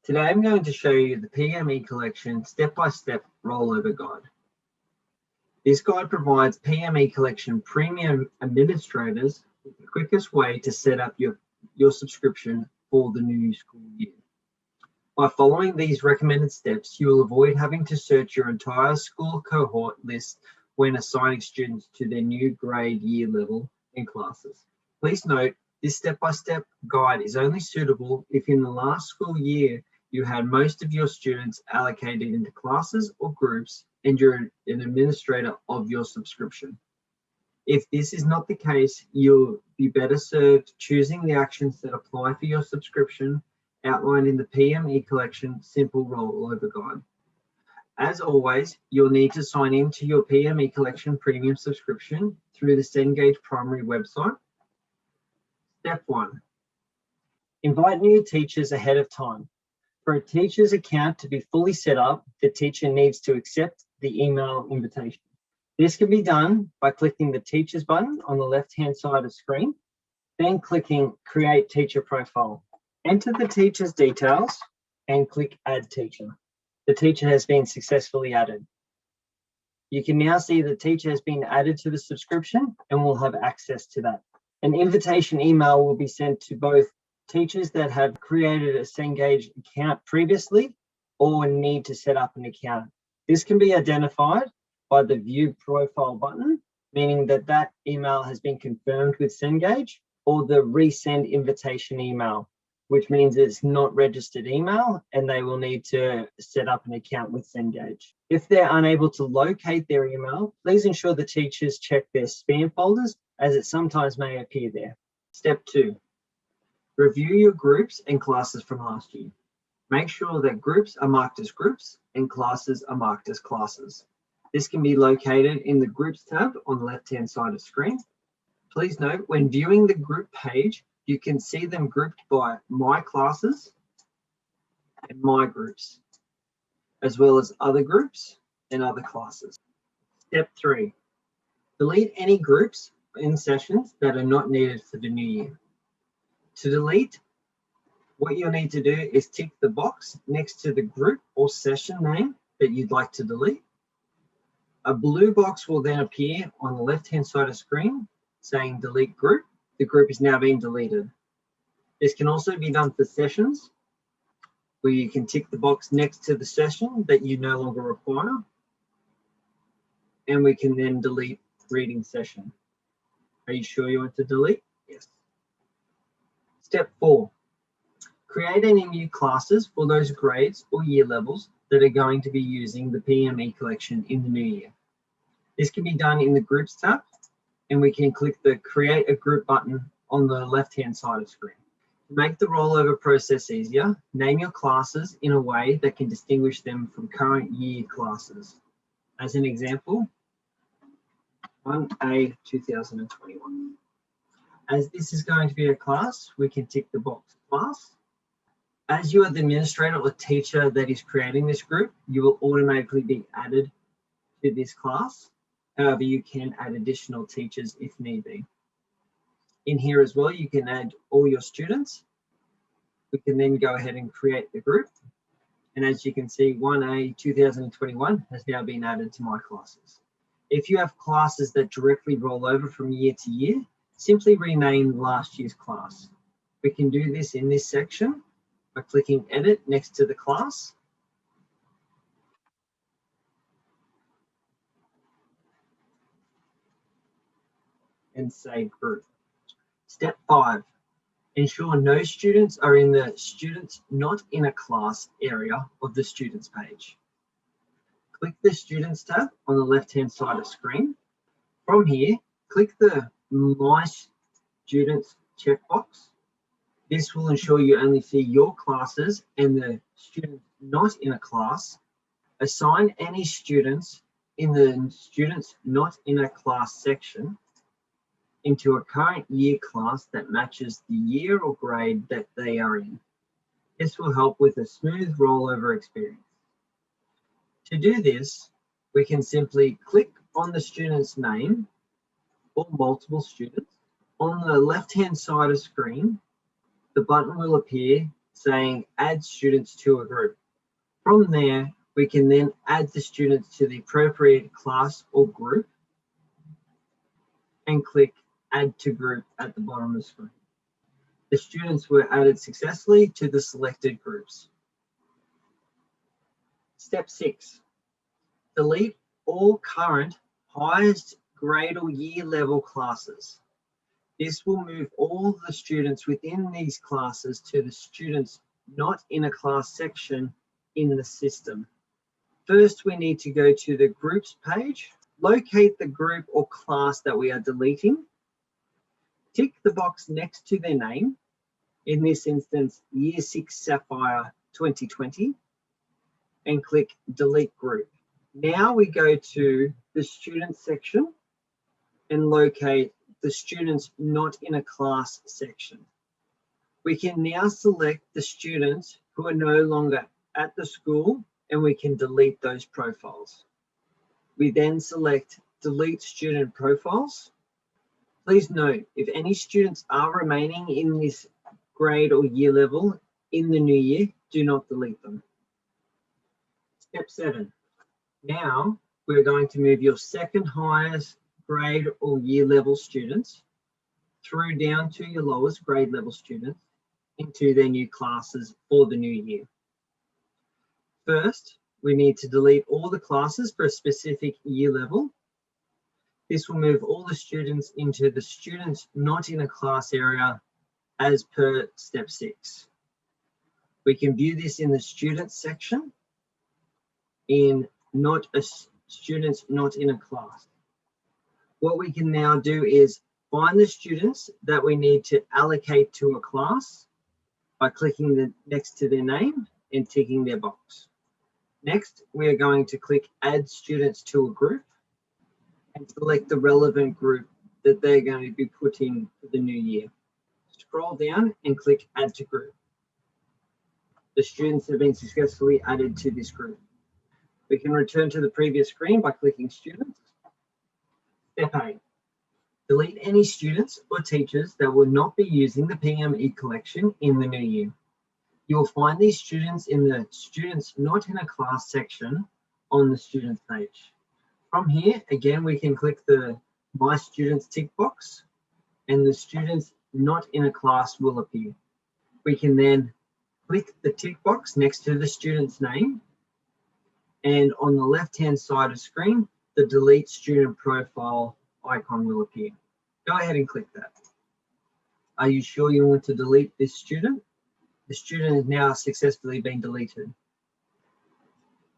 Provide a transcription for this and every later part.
Today I'm going to show you the PM eCollection step-by-step rollover guide. This guide provides PM eCollection premium administrators with the quickest way to set up your subscription for the new school year. By following these recommended steps, you will avoid having to search your entire school cohort list when assigning students to their new grade year level and classes. Please note, this step-by-step guide is only suitable if in the last school year you had most of your students allocated into classes or groups and you're an administrator of your subscription. If this is not the case, you'll be better served choosing the actions that apply for your subscription outlined in the PM eCollection Simple Rollover Guide. As always, you'll need to sign in to your PM eCollection Premium subscription through the Cengage primary website. Step 1. Invite new teachers ahead of time. For a teacher's account to be fully set up, the teacher needs to accept the email invitation. This can be done by clicking the Teachers button on the left-hand side of the screen, then clicking Create Teacher Profile. Enter the teacher's details and click Add Teacher. The teacher has been successfully added. You can now see the teacher has been added to the subscription and will have access to that. An invitation email will be sent to both teachers that have created a Cengage account previously or need to set up an account. This can be identified by the View Profile button, meaning that that email has been confirmed with Cengage, or the Resend Invitation email, which means it's not registered email and they will need to set up an account with Cengage. If they're unable to locate their email, please ensure the teachers check their spam folders as it sometimes may appear there. Step 2. Review your groups and classes from last year. Make sure that groups are marked as groups and classes are marked as classes. This can be located in the Groups tab on the left-hand side of the screen. Please note, when viewing the group page, you can see them grouped by My Classes and My Groups, as well as Other Groups and Other Classes. Step 3. Delete any groups in sessions that are not needed for the new year. To delete, what you'll need to do is tick the box next to the group or session name that you'd like to delete. A blue box will then appear on the left-hand side of the screen saying Delete Group. The group is now being deleted. This can also be done for sessions, where you can tick the box next to the session that you no longer require, and we can then delete reading session. Are you sure you want to delete? Yes. Step 4. Create any new classes for those grades or year levels that are going to be using the PM eCollection in the new year. This can be done in the Groups tab, and we can click the Create a Group button on the left-hand side of the screen. To make the rollover process easier, name your classes in a way that can distinguish them from current year classes. As an example, 1A 2021. As this is going to be a class, we can tick the box Class. As you are the administrator or teacher that is creating this group, you will automatically be added to this class. However, you can add additional teachers if need be. In here as well, you can add all your students. We can then go ahead and create the group. And as you can see, 1A 2021 has now been added to my classes. If you have classes that directly roll over from year to year, simply rename last year's class. We can do this in this section by clicking Edit next to the class. And say Group. Step 5. Ensure no students are in the Students Not in a Class area of the Students page. Click the Students tab on the left-hand side of the screen. From here, click the My Students checkbox. This will ensure you only see your classes and the students not in a class. Assign any students in the Students Not in a Class section into a current year class that matches the year or grade that they are in. This will help with a smooth rollover experience. To do this, we can simply click on the student's name or multiple students. On the left-hand side of the screen, the button will appear saying add students to a group. From there, we can then add the students to the appropriate class or group and click add to group at the bottom of the screen. The students were added successfully to the selected groups. Step 6, delete all current highest grade or year level classes. This will move all the students within these classes to the students not in a class section in the system. First, we need to go to the groups page, locate the group or class that we are deleting, tick the box next to their name, in this instance, Year 6 Sapphire 2020, and click delete group. Now we go to the students section and locate the students not in a class section. We can now select the students who are no longer at the school and we can delete those profiles. We then select delete student profiles. Please note, if any students are remaining in this grade or year level in the new year, do not delete them. Step 7. Now we're going to move your second highest grade or year level students through down to your lowest grade level students into their new classes for the new year. First, we need to delete all the classes for a specific year level. This will move all the students into the students not in a class area as per step 6. We can view this in the students section in students not in a class. What we can now do is find the students that we need to allocate to a class by clicking next to their name and ticking their box. Next, we are going to click add students to a group and select the relevant group that they're going to be put in for the new year. Scroll down and click add to group. The students have been successfully added to this group. We can return to the previous screen by clicking students. Step 8, delete any students or teachers that will not be using the PM eCollection in the new year. You will find these students in the students not in a class section on the students page. From here, again, we can click the My Students tick box and the students not in a class will appear. We can then click the tick box next to the student's name, and on the left-hand side of screen, the delete student profile icon will appear. Go ahead and click that. Are you sure you want to delete this student? The student has now successfully been deleted.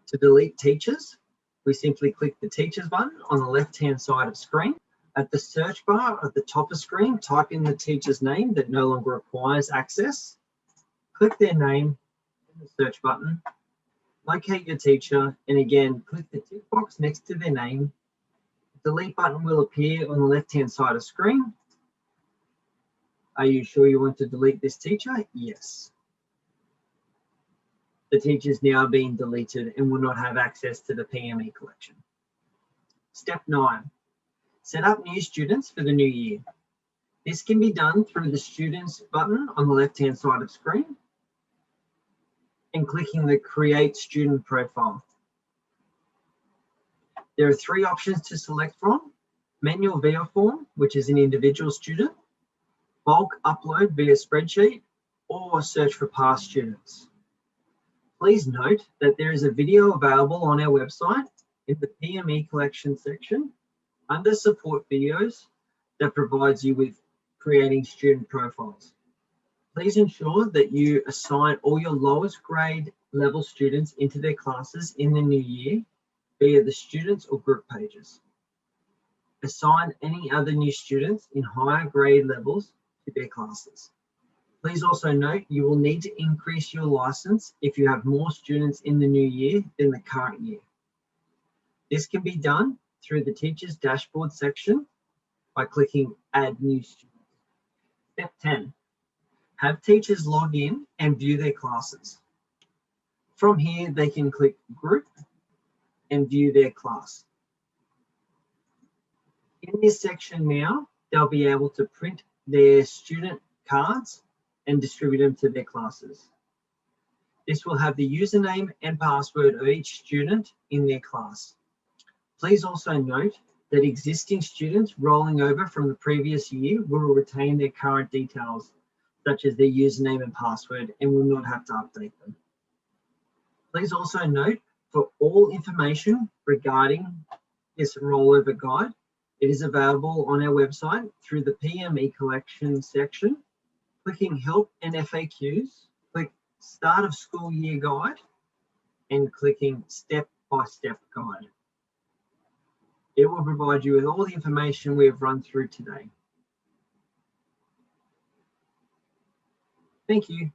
To delete teachers, we simply click the teachers button on the left-hand side of screen. At the search bar at the top of screen, type in the teacher's name that no longer requires access. Click their name in the search button. Locate your teacher, and again, click the tick box next to their name. The delete button will appear on the left-hand side of screen. Are you sure you want to delete this teacher? Yes. The teacher is now being deleted and will not have access to the PM eCollection. Step 9, set up new students for the new year. This can be done through the Students button on the left-hand side of screen and clicking the Create Student Profile. There are 3 options to select from: manual via form, which is an individual student, bulk upload via spreadsheet, or search for past students. Please note that there is a video available on our website in the PM eCollection section under support videos that provides you with creating student profiles. Please ensure that you assign all your lowest grade level students into their classes in the new year via the students or group pages. Assign any other new students in higher grade levels to their classes. Please also note you will need to increase your license if you have more students in the new year than the current year. This can be done through the Teachers Dashboard section by clicking Add New Students. Step 10. Have teachers log in and view their classes. From here, they can click Group and view their class. In this section now, they'll be able to print their student cards and distribute them to their classes. This will have the username and password of each student in their class. Please also note that existing students rolling over from the previous year will retain their current details, such as their username and password, and will not have to update them. Please also note, for all information regarding this rollover guide, it is available on our website through the PM eCollection section. Clicking Help and FAQs, click Start of School Year Guide, and clicking Step-by-Step Guide. It will provide you with all the information we have run through today. Thank you.